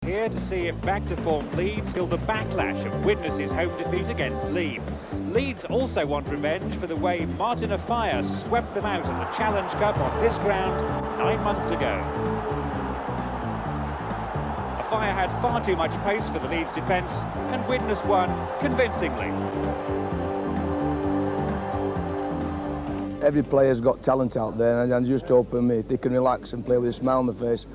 Here to see if back-to-form Leeds feel the backlash of Widnes' home defeat against Leeds. Leeds also want revenge for the way Martin Afire swept them out of the Challenge Cup on this ground 9 months ago. Afire had far too much pace for the Leeds defence, and Widnes won convincingly. Every player's got talent out there, and I just hope if they can relax and play with a smile on their face,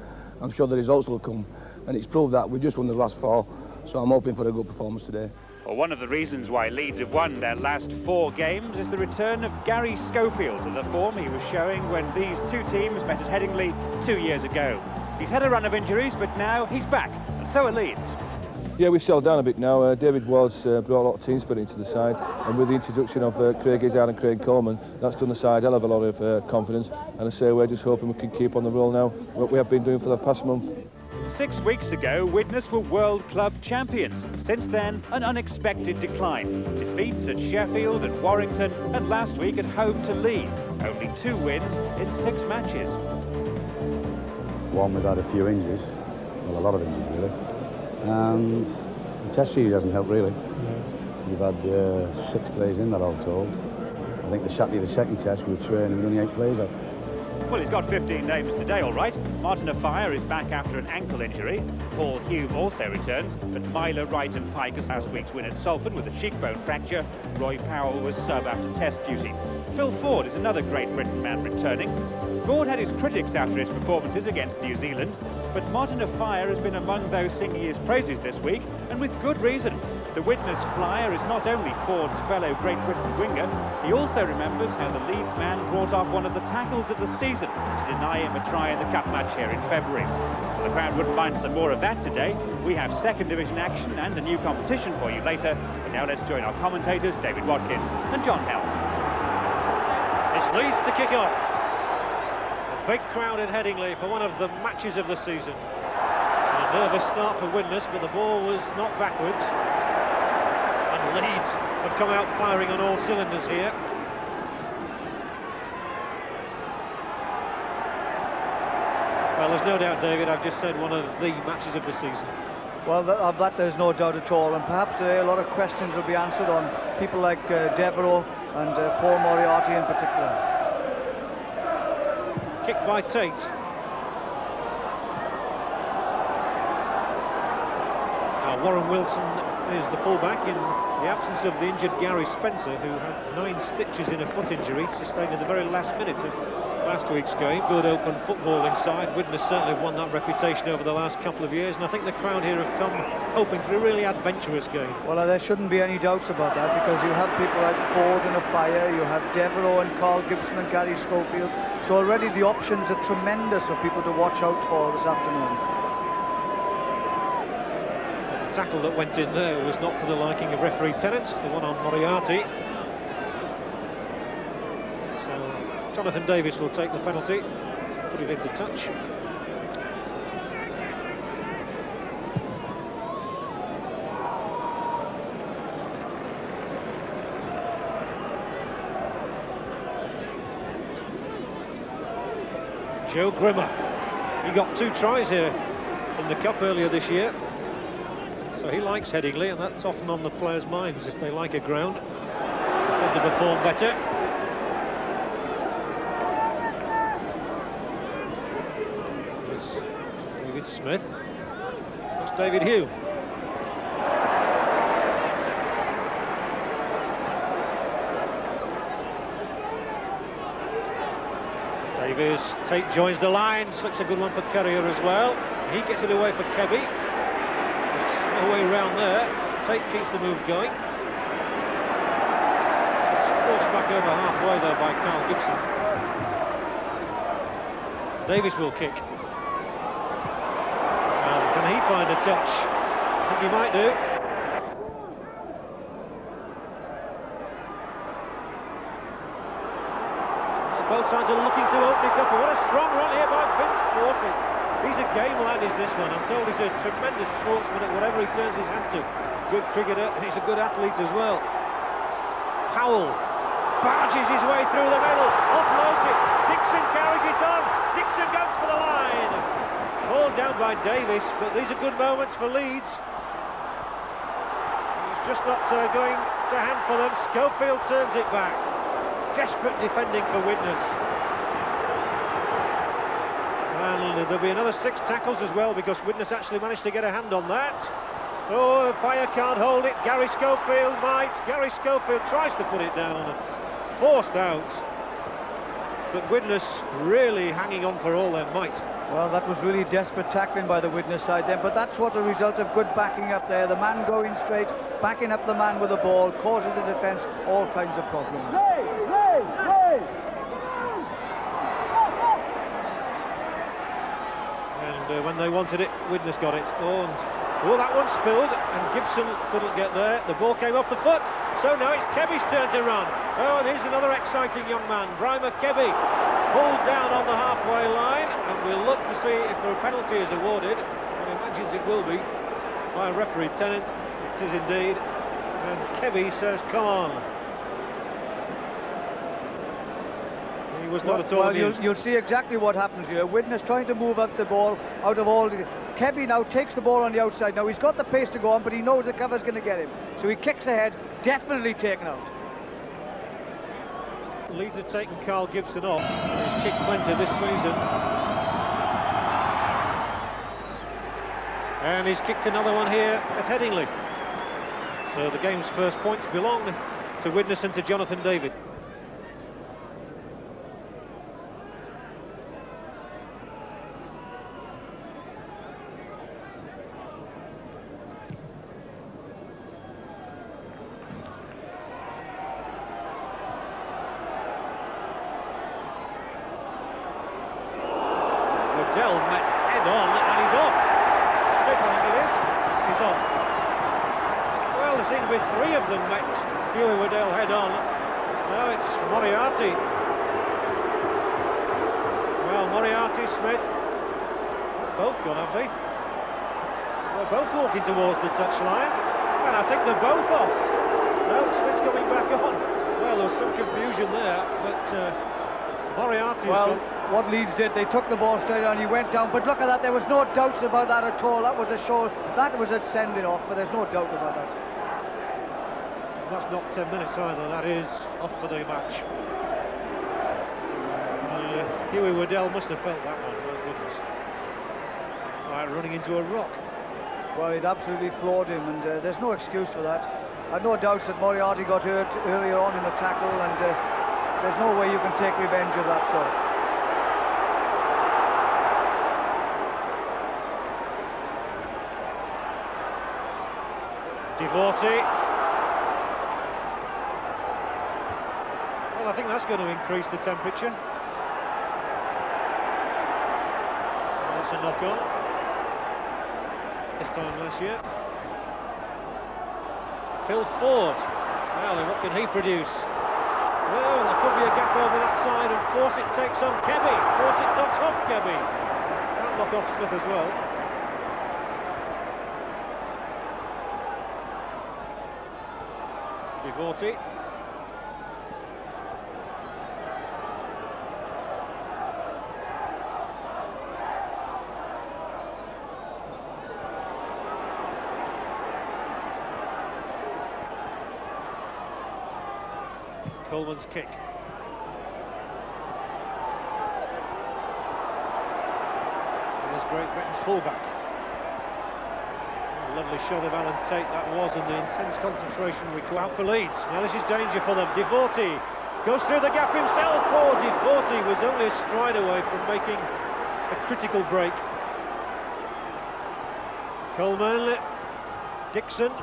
I'm sure the results will come. And it's proved that. We just won the last 4, so I'm hoping for a good performance today. Well, one of the reasons why Leeds have won their last 4 games is the return of Gary Schofield to the form he was showing when these two teams met at Headingley 2 years ago. He's had a run of injuries, but now he's back, and so are Leeds. Yeah, we've settled down a bit now. David Ward's brought a lot of team spirit into the side, and with the introduction of Craig Izzard and Craig Coleman, that's done the side hell of a lot of confidence. And I say we're just hoping we can keep on the roll now, what we have been doing for the past month. 6 weeks ago, Widnes were World Club champions. Since then, an unexpected decline. Defeats at Sheffield and Warrington, and last week at home to Leeds. Only 2 wins in 6 matches. One, we've had a few injuries, well, a lot of injuries really, and the test series hasn't helped really. We've had 6 players in that all told. I think the second test we were training with only 8 players out. Well, he's got 15 names today, all right. Martin Afire is back after an ankle injury. Paul Hume also returns, but Myler, Wright and Pike last week's win at Salford with a cheekbone fracture. Roy Powell was sub after test duty. Phil Ford is another Great Britain man returning. Ford had his critics after his performances against New Zealand, but Martin Afire has been among those singing his praises this week, and with good reason. The Widnes flyer is not only Ford's fellow Great Britain winger, he also remembers how the Leeds man brought off one of the tackles of the season to deny him a try in the cup match here in February. Well, the crowd wouldn't mind some more of that today. We have second division action and a new competition for you later, but now let's join our commentators David Watkins and John Hell. It's Leeds to kick off. A big crowd at Headingley for one of the matches of the season. A nervous start for Widnes, but the ball was knocked backwards. And Leeds have come out firing on all cylinders here. Well, there's no doubt, David, I've just said one of the matches of the season. Well, of that there's no doubt at all, and perhaps today a lot of questions will be answered on people like Devereux and Paul Moriarty in particular. Kick by Tate. Now Warren Wilson is the fullback in the absence of the injured Gary Spencer, who had 9 stitches in a foot injury sustained at the very last minute of last week's game. Good open footballing side. Widnes certainly have won that reputation over the last couple of years, and I think the crowd here have come hoping for a really adventurous game. Well, there shouldn't be any doubts about that, because you have people like Ford and Afire, you have Devereux and Carl Gibson and Gary Schofield, so already the options are tremendous for people to watch out for this afternoon. The tackle that went in there was not to the liking of referee Tennant, the one on Moriarty. So Jonathan Davis will take the penalty, put it into touch. Joe Grimmer, he got 2 tries here in the Cup earlier this year. So he likes Headingley, and that's often on the players' minds. If they like a ground, they tend to perform better. It's David Smith. That's David Hume. Davies, Tate joins the line, slips a good one for Currier as well. He gets it away for Kebby. No way around there. Tate keeps the move going. It's forced back over halfway there by Carl Gibson. Davis will kick. And can he find a touch? I think he might do. Both sides are looking to open it up. What a strong run here by Vince Fawcett. He's a game lad, is this one. I'm told he's a tremendous sportsman at whatever he turns his hand to. Good cricketer, and he's a good athlete as well. Powell barges his way through the middle, offloads it. Dixon carries it on. Dixon goes for the line. Pulled down by Davis, but these are good moments for Leeds. He's just not going to hand for them. Schofield turns it back. Desperate defending for Widnes. And there'll be another 6 tackles as well, because Widnes actually managed to get a hand on that. Oh, Fire can't hold it. Gary Schofield might. Gary Schofield tries to put it down. Forced out. But Widnes really hanging on for all their might. Well, that was really desperate tackling by the Widnes side then, but that's what the result of good backing up there. The man going straight, backing up the man with the ball, causing the defence all kinds of problems. And when they wanted it, Widnes got it. Oh, that one spilled, and Gibson couldn't get there. The ball came off the foot, so now it's Keby's turn to run. Oh, and here's another exciting young man, Brimer Keby, pulled down on the halfway line, and we'll look to see if a penalty is awarded. One imagines it will be by referee Tennant. It is indeed, and Keby says, "Come on." He was not at all amused. You'll see exactly what happens here. Widnes trying to move up the ball out of all the... Keby now takes the ball on the outside. Now he's got the pace to go on, but he knows the cover's going to get him. So he kicks ahead, definitely taken out. Leeds have taken Carl Gibson off. He's kicked plenty this season. And he's kicked another one here at Headingley. So the game's first points belong to Widnes and to Jonathan David. Met head on, and he's off. Smith, I think it is. He's off. Well, there seem to be 3 of them met Huey Waddell head on. Now it's Moriarty. Well, Moriarty, Smith, both gone, have they? They're both walking towards the touchline, and I think they're both off. No, Smith's coming back on. Well, there was some confusion there, but Moriarty's gone. What Leeds did, they took the ball straight on, he went down, but look at that, there was no doubts about that at all. That was a show, that was a sending off, but there's no doubt about that. That's not 10 minutes either, that is off for the match. Huey Waddell must have felt that one, my goodness. It's like running into a rock. Well, it absolutely floored him, and there's no excuse for that. I've no doubts that Moriarty got hurt earlier on in the tackle, and there's no way you can take revenge of that sort. Devorty. Well, I think that's going to increase the temperature. That's a knock-on. This time last year. Phil Ford. Well, what can he produce? Well, there could be a gap over that side, and Fawcett takes on Keby. Fawcett knocks off Keby. Can't knock off Smith as well. Devorty. Coleman's kick. There's Great Britain's fullback. Lovely shot of Alan Tate that was, and the intense concentration required for Leeds. Now this is danger for them. Devorty goes through the gap himself. Oh, Devorty was only a stride away from making a critical break. Coleman, Dixon. Well,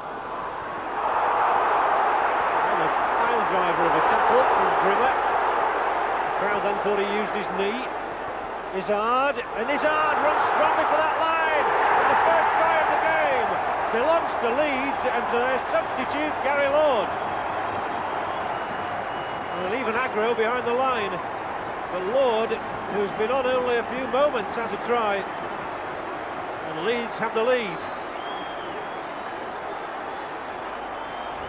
a pile driver of a tackle from Brimmer. The crowd then thought he used his knee. Izzard, and Izzard runs strongly for that line. And the first try of the game belongs to Leeds and to their substitute, Gary Lord. And they'll leave an aggro behind the line. But Lord, who's been on only a few moments, has a try. And Leeds have the lead.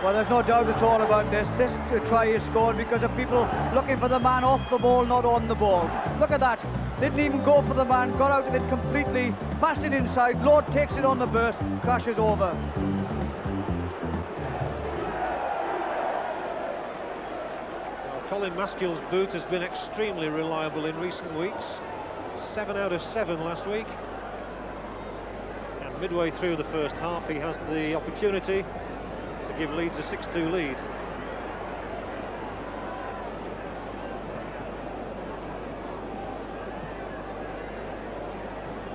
Well, there's no doubt at all about this. This try is scored because of people looking for the man off the ball, not on the ball. Look at that. Didn't even go for the man, got out of it completely, passed it inside. Lord takes it on the burst, crashes over. Well, Colin Maskell's boot has been extremely reliable in recent weeks. 7 out of 7 last week. And midway through the first half, he has the opportunity to give Leeds a 6-2 lead.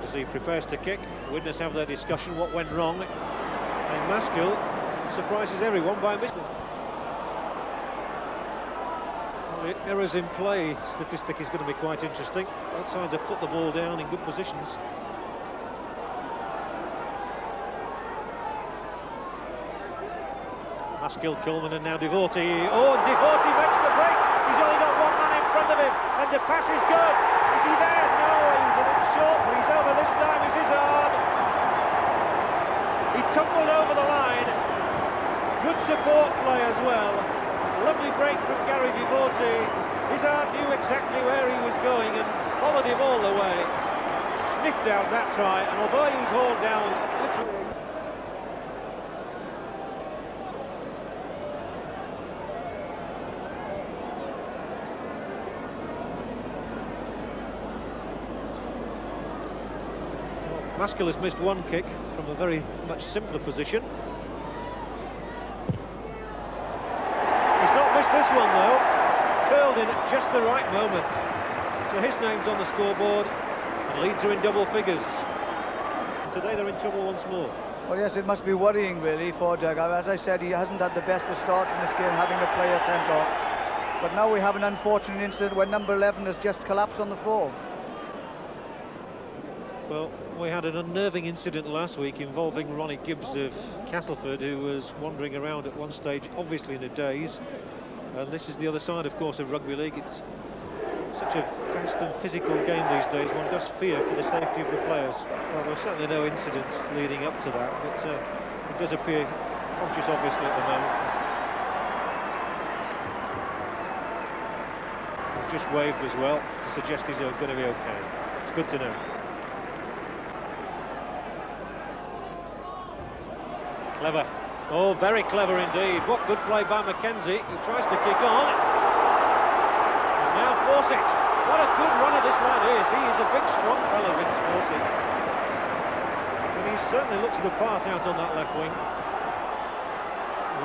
As he prepares to kick, Widnes have their discussion, what went wrong, and Maskell surprises everyone by missing. Well, the errors in play statistic is going to be quite interesting. Both sides have put the ball down in good positions. Maskell, Coleman, and now Devorty. Oh, Devorty makes the break. He's only got one man in front of him, and the pass is good. Is he there? No, he was a bit short, but he's over this time. It's Izzard. He tumbled over the line. Good support play as well. Lovely break from Gary Devorty. Izzard knew exactly where he was going and followed him all the way. Sniffed out that try, and although he was hauled down, literally. Maskell has missed one kick from a very much simpler position. He's not missed this one though. Curled in at just the right moment. So his name's on the scoreboard and Leeds are in double figures. Today they're in trouble once more. Well, yes, it must be worrying really for Jagger. As I said, he hasn't had the best of starts in this game, having a player sent off. But now we have an unfortunate incident where number 11 has just collapsed on the floor. Well, we had an unnerving incident last week involving Ronnie Gibbs of Castleford, who was wandering around at one stage, obviously in a daze. And this is the other side, of course, of rugby league. It's such a fast and physical game these days, one does fear for the safety of the players. Well, there's certainly no incident leading up to that, but he does appear conscious, obviously, at the moment. Just waved as well to suggest he's going to be okay. It's good to know. Clever. Oh, very clever indeed. What good play by Mackenzie. He tries to kick on. And now Fawcett. What a good runner this lad is. He is a big, strong fellow, Vince Fawcett. And he certainly looks the part out on that left wing.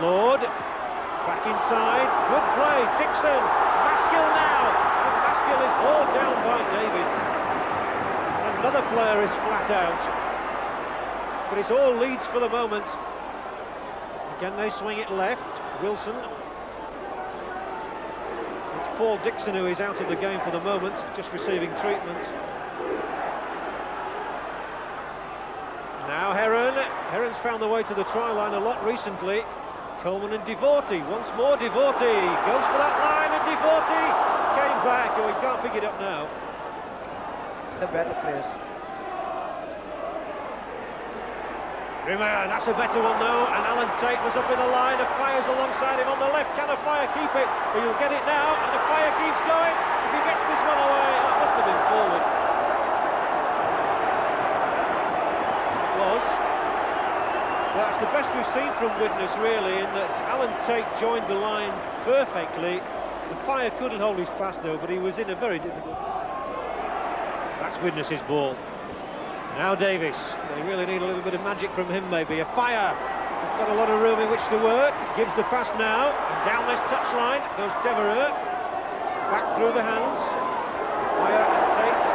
Lord. Back inside. Good play. Dixon. Maskell now. And Maskell is hauled down by Davis. Another player is flat out. But it's all Leeds for the moment. Again, they swing it left. Wilson. It's Paul Dixon who is out of the game for the moment, just receiving treatment. Now Heron. Heron's found the way to the try line a lot recently. Coleman and Devorty. Once more Devorty. Goes for that line and Devorty came back. Oh, he can't pick it up now. The better players. Rimmer, that's a better one though, and Alan Tate was up in the line. A Fire's alongside him on the left. Can a Fire keep it? But he'll get it now, and the Fire keeps going. If he gets this one away, that must have been forward. It was. Well, that's the best we've seen from Widnes, really, in that Alan Tate joined the line perfectly. The Fire couldn't hold his pass though, but he was in a very difficult. That's Widnes' ball. Now Davis, they really need a little bit of magic from him maybe. A Fire, he's got a lot of room in which to work. Gives the pass now, and down this touchline goes Devereux. Back through the hands. Fire and Tate,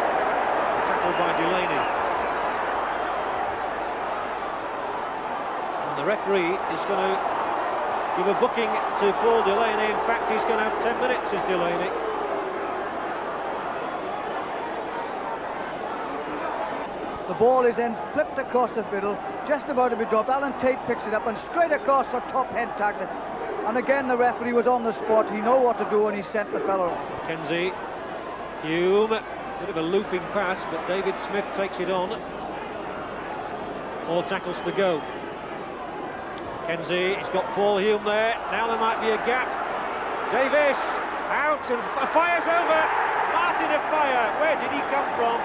tackled by Delaney. And the referee is going to give a booking to Paul Delaney. In fact, he's going to have 10 minutes as Delaney. The ball is then flipped across the middle, just about to be dropped. Alan Tate picks it up and straight across the top head tackle. And again, the referee was on the spot. He knew what to do and he sent the fellow. Mackenzie, Hume, bit of a looping pass, but David Smith takes it on. 4 tackles to go. Kenzie, he's got Paul Hume there. Now there might be a gap. Davis, out, and fires over. Martin of Fire, where did he come from?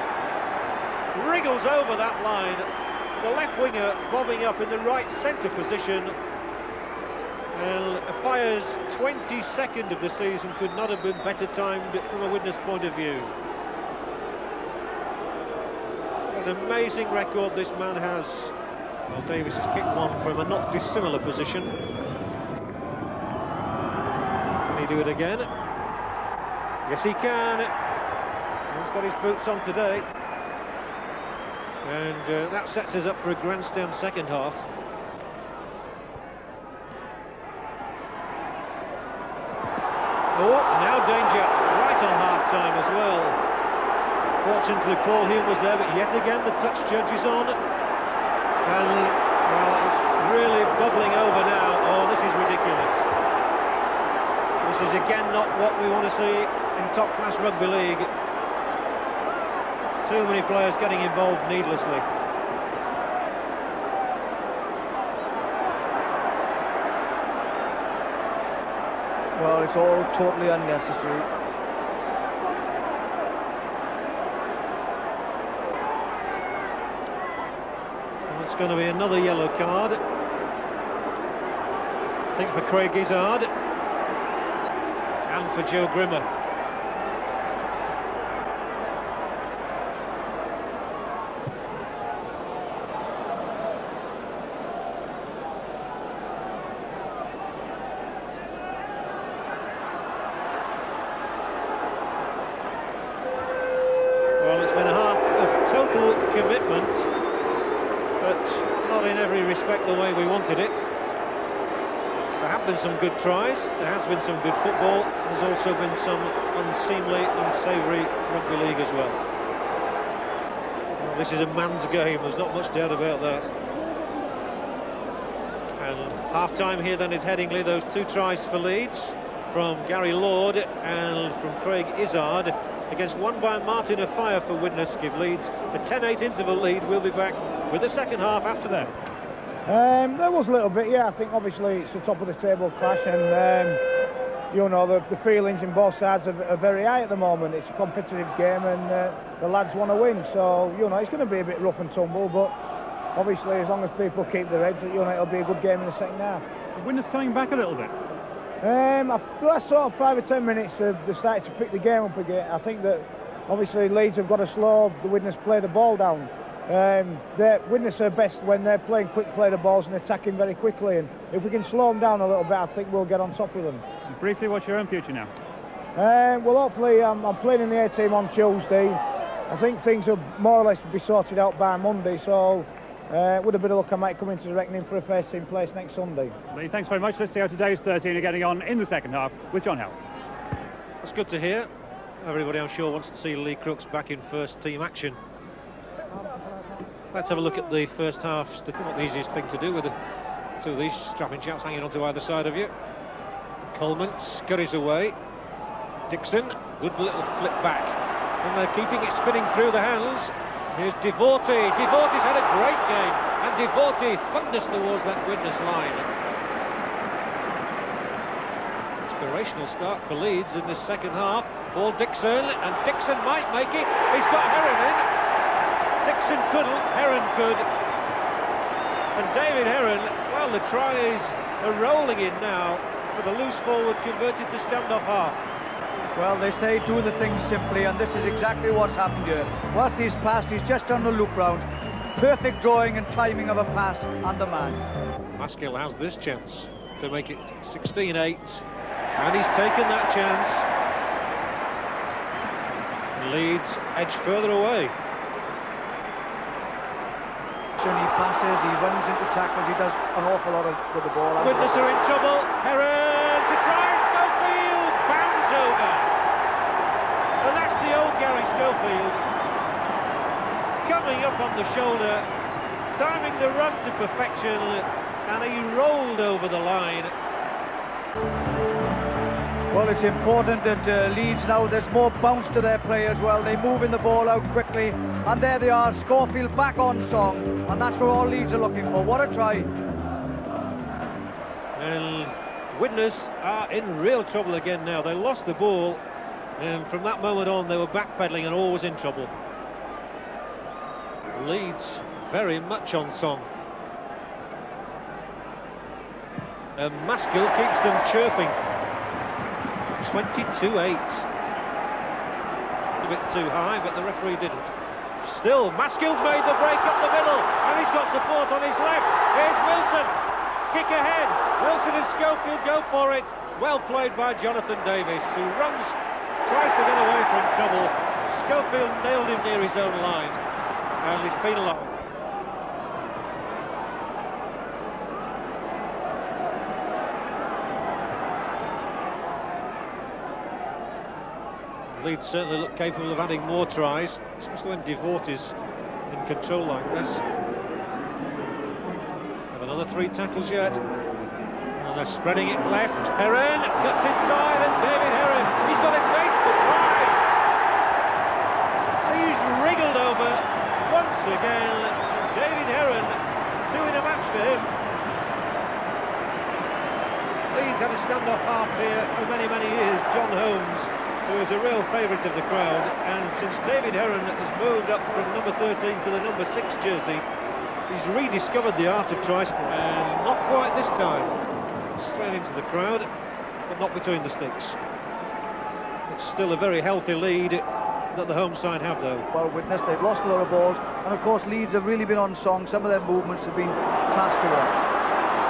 Wriggles over that line. The left winger bobbing up in the right centre position. And Fire's 22nd of the season could not have been better timed from a Widnes point of view. An amazing record this man has. Well, Davis has kicked one from a not dissimilar position. Can he do it again? Yes, he can. He's got his boots on today. And that sets us up for a grandstand second half. Oh, now danger right on half-time as well. Fortunately, Paul Hume was there, but yet again the touch judge is on. And, well, it's really bubbling over now. Oh, this is ridiculous. This is again not what we want to see in top-class rugby league. Too many players getting involved needlessly. Well, it's all totally unnecessary. Well, it's going to be another yellow card. I think for Craig Izzard and for Joe Grimmer. Well, it's been a half of total commitment, but not in every respect the way we wanted it. There have been some good tries, there has been some good football, there's also been some unseemly, unsavoury rugby league as well. Well, this is a man's game, there's not much doubt about that. And half-time here then at Headingley, those two tries for Leeds, from Gary Lord and from Craig Izzard, against one by Martin of Fire for Widnes, give Leeds a 10-8 interval lead. We'll be back with the second half after that. There was a little bit, yeah. I think obviously it's the top of the table clash, and you know, the feelings in both sides are very high at the moment. It's a competitive game, and the lads want to win. So you know, it's going to be a bit rough and tumble, but obviously as long as people keep their heads, you know, it'll be a good game in the second half. The Widnes coming back a little bit. After the last sort of 5 or 10 minutes, they started to pick the game up again. I think that obviously Leeds have got to slow the Widnes play the ball down. Widnes are best when they're playing quick play the balls and attacking very quickly, and if we can slow them down a little bit, I think we'll get on top of them. And briefly, what's your own future now? Well, hopefully I'm playing in the A team on Tuesday. I think things will more or less be sorted out by Monday, so with a bit of luck I might come into the reckoning for a first team place next Sunday. Lee, thanks very much. Let's see how today's 13 are getting on in the second half with John Howe. That's good to hear. Everybody, I'm sure, wants to see Lee Crooks back in first team action. Let's have a look at the first half. It's not the easiest thing to do with two of these strapping chaps hanging on to either side of you. Coleman scurries away. Dixon, good little flip back. And they're keeping it spinning through the hands. Here's Devorty. Devorty's had a great game. And Devorty thunders towards that Widnes line. Inspirational start for Leeds in this second half. Paul Dixon, and Dixon might make it. He's got Heron in. Dixon couldn't, Heron could. And David Heron, well, the tries are rolling in now for the loose forward converted to stand-off half. Well, they say do the thing simply, and this is exactly what's happened here. Whilst he's passed, he's just done the loop round. Perfect drawing and timing of a pass and the man. Maskill has this chance to make it 16-8, and he's taken that chance. Leeds edge further away. He passes, he runs into tackles, he does an awful lot with the ball. Widnes are in trouble. Heron's a try. Schofield bounds over. And that's the old Gary Schofield. Coming up on the shoulder, timing the run to perfection, and he rolled over the line. Well, it's important that Leeds now, there's more bounce to their play as well. They're moving the ball out quickly, and there they are, Schofield back on song, and that's what all Leeds are looking for. What a try. And Widnes are in real trouble again now. They lost the ball, and from that moment on they were backpedaling and always in trouble. Leeds very much on song. And Maskell keeps them chirping. 22-8. A bit too high, but the referee didn't. Still, Maskell's made the break up the middle, and he's got support on his left. Here's Wilson. Kick ahead. Wilson and Schofield go for it. Well played by Jonathan Davis, who runs, tries to get away from trouble. Schofield nailed him near his own line, and he's penalised. Leeds certainly look capable of adding more tries, especially when Devote is in control like this. Have another 3 tackles yet. And they're spreading it left. Heron cuts inside, and David Heron, he's got a taste for tries. He's wriggled over once again. David Heron, 2 in a match for him. Leeds had a standoff half here for many, many years. John Holmes, who is a real favourite of the crowd, and since David Heron has moved up from number 13 to the number 6 jersey, he's rediscovered the art of try scoring, and not quite this time. Straight into the crowd, but not between the sticks. It's still a very healthy lead that the home side have, though. Well, Widnes, they've lost a lot of balls, and of course Leeds have really been on song. Some of their movements have been class to watch.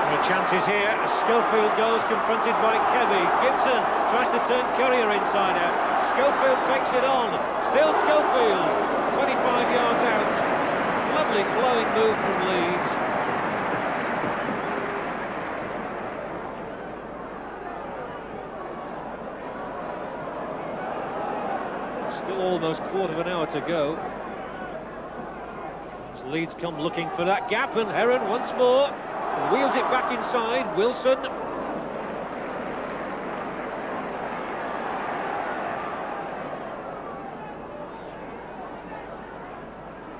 There are chances here. Schofield goes, confronted by Kebby. Gibson tries to turn Courier inside out. Schofield takes it on. Still Schofield, 25 yards out. Lovely flowing move from Leeds. Still almost quarter of an hour to go. As Leeds come looking for that gap, and Heron once more wheels it back inside. Wilson.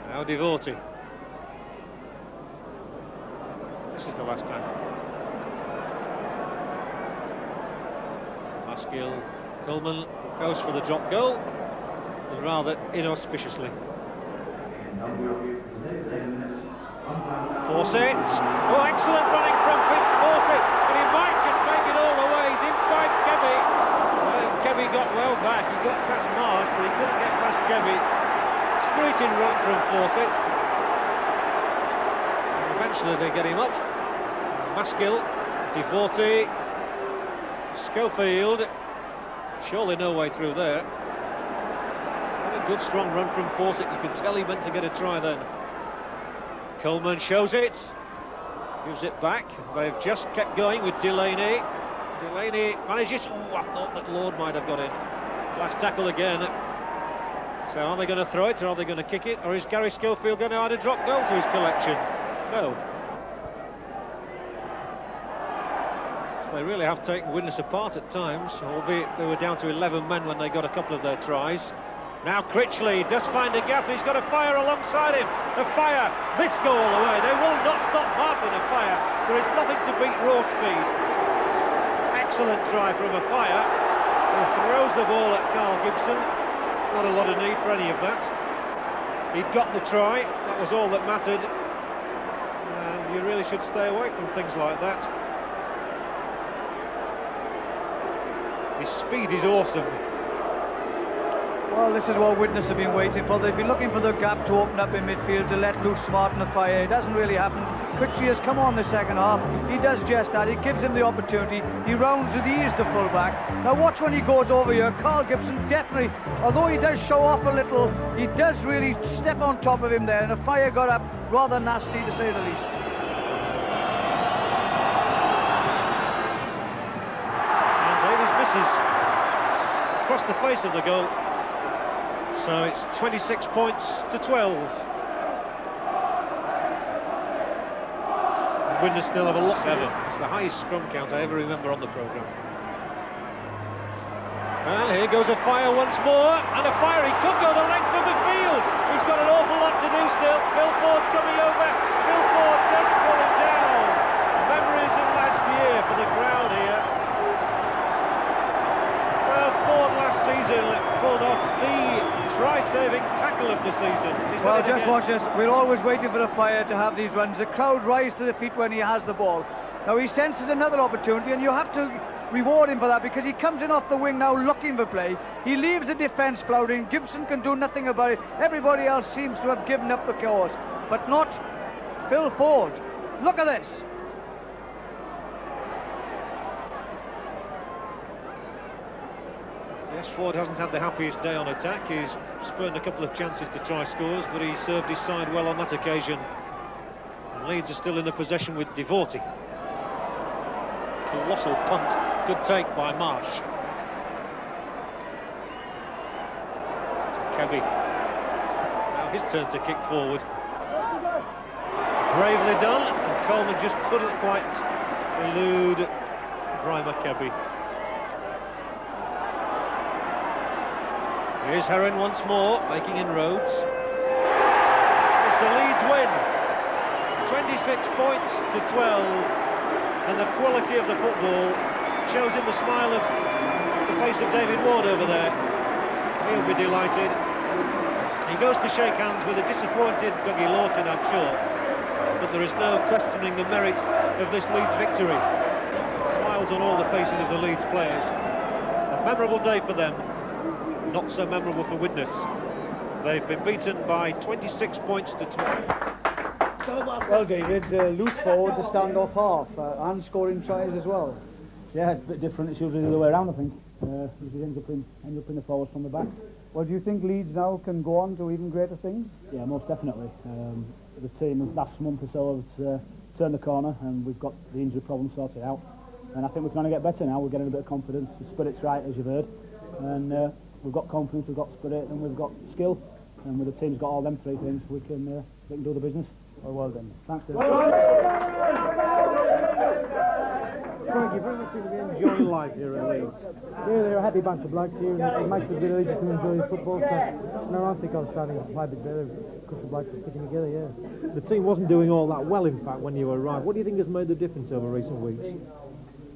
Now Devote. This is the last time. Maskell. Coleman goes for the drop goal, and rather inauspiciously. Fawcett. Oh, excellent running from Vince Fawcett, and he might just make it all the way. He's inside Kebby. Kebby got well back. He got past Mars, but he couldn't get past Kebby. Spirited run from Fawcett. And eventually they get him up. Maskell, Devote, Schofield. Surely no way through there. And a good strong run from Fawcett. You can tell he meant to get a try then. Coleman shows it, gives it back. They've just kept going with Delaney. Delaney manages. Oh, I thought that Lord might have got in. Last tackle again. So are they going to throw it, or are they going to kick it, or is Gary Schofield going to add a drop goal to his collection? No. So they really have taken Widnes apart at times, albeit they were down to 11 men when they got a couple of their tries. Now Critchley does find a gap, he's got a fire alongside him. A fire, this go all the way. They will not stop Martin a fire. There is nothing to beat raw speed. Excellent try from a fire. He throws the ball at Carl Gibson. Not a lot of need for any of that. He'd got the try, that was all that mattered. And you really should stay away from things like that. His speed is awesome. Well, this is what Widnes have been waiting for. They've been looking for the gap to open up in midfield to let loose Martin a fire. It doesn't really happen. Critchley has come on the second half. He does just that. It gives him the opportunity. He rounds with ease the full-back. Now watch when he goes over here. Carl Gibson definitely, although he does show off a little, he does really step on top of him there, and the fire got up rather nasty to say the least. And Davies misses across the face of the goal. So it's 26 points to 12. Widnes still have a lot. 7. It's the highest scrum count I ever remember on the programme. And here goes a fire once more, and a fire, he could go the length of the field. He's got an awful lot to do still. Bill Ford's coming over. Bill Ford does pull him down. Memories of last year for the the season. He's Well, won it just again. watch this. We're always waiting for the player to have these runs. The crowd rise to the feet when he has the ball. Now he senses another opportunity, and you have to reward him for that, because he comes in off the wing now looking for play. He leaves the defence floundering. Gibson can do nothing about it. Everybody else seems to have given up the cause, but not Phil Ford. Look at this. Yes, Ford hasn't had the happiest day on attack. He's spurned a couple of chances to try scores, but he served his side well on that occasion. And Leeds are still in the possession with Devorty. Colossal punt. Good take by Marsh. Kebby. Now his turn to kick forward. Bravely done. And Coleman just couldn't quite elude Brian Kebby. Here's Heron once more, making inroads. It's the Leeds win. 26 points to 12. And the quality of the football shows in the smile of the face of David Ward over there. He'll be delighted. He goes to shake hands with a disappointed Dougie Lawton, I'm sure. But there is no questioning the merit of this Leeds victory. Smiles on all the faces of the Leeds players. A memorable day for them. Not so memorable for Widnes. They've been beaten by 26 points to 12. Well, David, loose forward, the stand-off half, and scoring tries as well. Yeah, it's a bit different. It's usually the other way around, I think. Usually end up in the forwards from the back. Well, do you think Leeds now can go on to even greater things? Yeah, most definitely. The team last month or so has turned the corner, and we've got the injury problem sorted out. And I think we're trying to get better now. We're getting a bit of confidence. The spirit's right, as you've heard. And we've got confidence, we've got spirit, and we've got skill. And with the team's got all them three things, we can do the business. Well done. Thanks, Dave. Frankie, very much seem to be enjoying life here at Leeds. Yeah, they're a happy bunch of blokes here, and it makes it a bit easier to enjoy football. So, no, I think I was starting to play a bit better because the blokes are sticking together, yeah. The team wasn't doing all that well, in fact, when you arrived. What do you think has made the difference over recent weeks?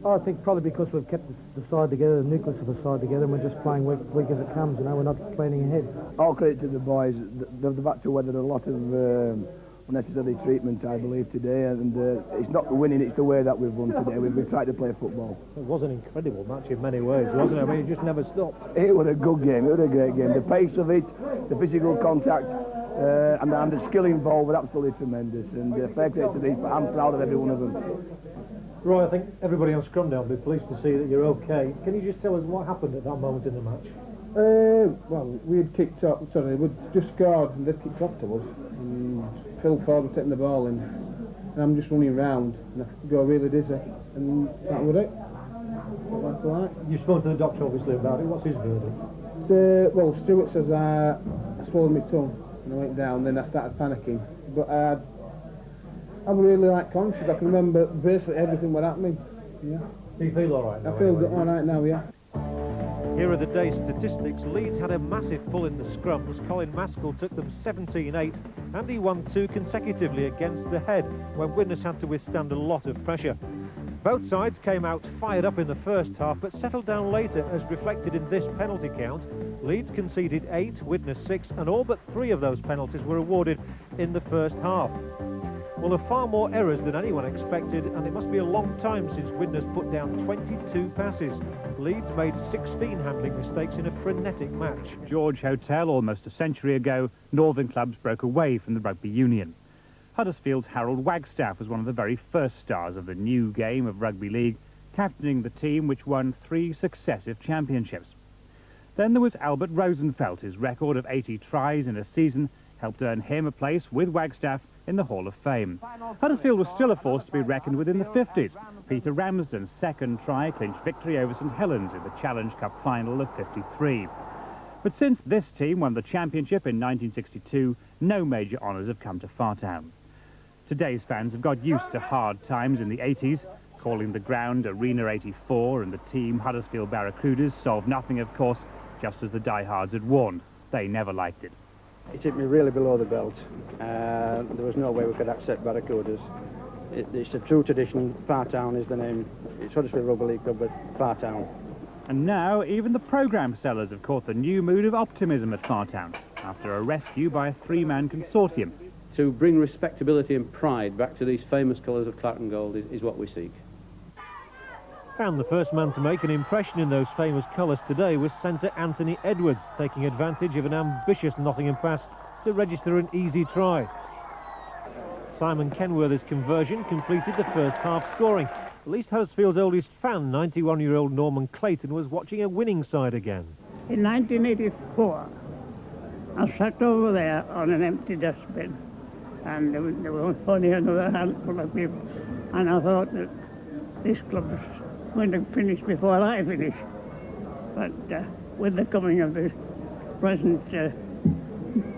I think probably because we've kept the side together, the nucleus of the side together, and we're just playing week as it comes, you know, we're not planning ahead. All credit to the boys. They've had to weather a lot of unnecessary treatment, I believe, today, and it's not the winning, it's the way that we've won today. We've tried to play football. It was an incredible match in many ways, wasn't it? I mean, it just never stopped. It was a good game, it was a great game. The pace of it, the physical contact, and the skill involved were absolutely tremendous, and fair credit to these, but I'm proud of every one of them. Roy, I think everybody on Scrum will be pleased to see that you're okay. Can you just tell us what happened at that moment in the match? Well, we had kicked up, sorry, we'd just scored and they'd kicked off to us. And Phil Ford was taking the ball in, and I'm just running round and I go really dizzy, and that was it. That's all right. You spoke to the doctor obviously about it. What's his verdict? Well, Stuart says I swallowed my tongue and I went down, then I started panicking. But I'm really conscious. I can remember basically everything what happened. Yeah. Do you feel all right now? I feel all right now, yeah. Here are the day's statistics. Leeds had a massive pull in the scrums. Colin Maskell took them 17-8, and he won 2 consecutively against the head when Widnes had to withstand a lot of pressure. Both sides came out fired up in the first half, but settled down later, as reflected in this penalty count. Leeds conceded 8, Widnes 6, and all but 3 of those penalties were awarded in the first half. Well, there are far more errors than anyone expected, and it must be a long time since Widnes put down 22 passes. Leeds made 16 handling mistakes in a frenetic match. George Hotel, almost a century ago, northern clubs broke away from the rugby union. Huddersfield's Harold Wagstaff was one of the very first stars of the new game of rugby league, captaining the team which won 3 successive championships. Then there was Albert Rosenfeld, whose record of 80 tries in a season helped earn him a place with Wagstaff in the Hall of Fame. Huddersfield was still a force to be reckoned with in the 50s. Peter Ramsden's second try clinched victory over St Helens in the Challenge Cup final of 53. But since this team won the championship in 1962, no major honours have come to Fartown. Today's fans have got used to hard times in the 80s, calling the ground Arena 84 and the team Huddersfield Barracudas solved nothing, of course, just as the diehards had warned. They never liked it. It hit me really below the belt. There was no way we could accept Barracudas. It's a true tradition. Fartown is the name. It's Huddersfield Rugby League Club, but Fartown. And now even the programme sellers have caught the new mood of optimism at Fartown. after a rescue by a three-man consortium. To bring respectability and pride back to these famous colours of Claret and Gold is what we seek. And the first man to make an impression in those famous colours today was centre Anthony Edwards, taking advantage of an ambitious Nottingham pass to register an easy try. Simon Kenworthy's conversion completed the first half scoring. At least Huddersfield's oldest fan, 91-year-old Norman Clayton, was watching a winning side again. In 1984, I sat over there on an empty dustbin, and there was only another handful of people, and I thought that this club was going to finish before I finish. But with the coming of the present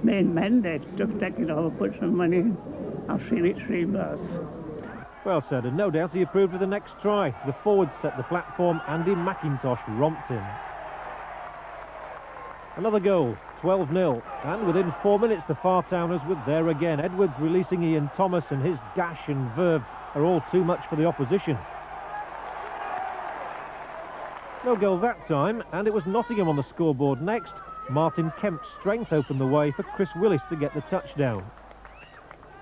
main men, they took it over, put some money in. I've seen its rebirth. Well said, and no doubt he approved of the next try. The forward set the platform, Andy McIntosh romped in. Another goal, 12-0, and within 4 minutes the Fartowners were there again. Edwards releasing Ian Thomas, and his dash and verve are all too much for the opposition. No goal that time, and it was Nottingham on the scoreboard next. Martin Kemp's strength opened the way for Chris Willis to get the touchdown.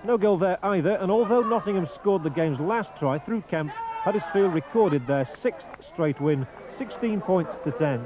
No goal there either, and although Nottingham scored the game's last try through Kemp, Huddersfield recorded their 6th straight win, 16 points to 10.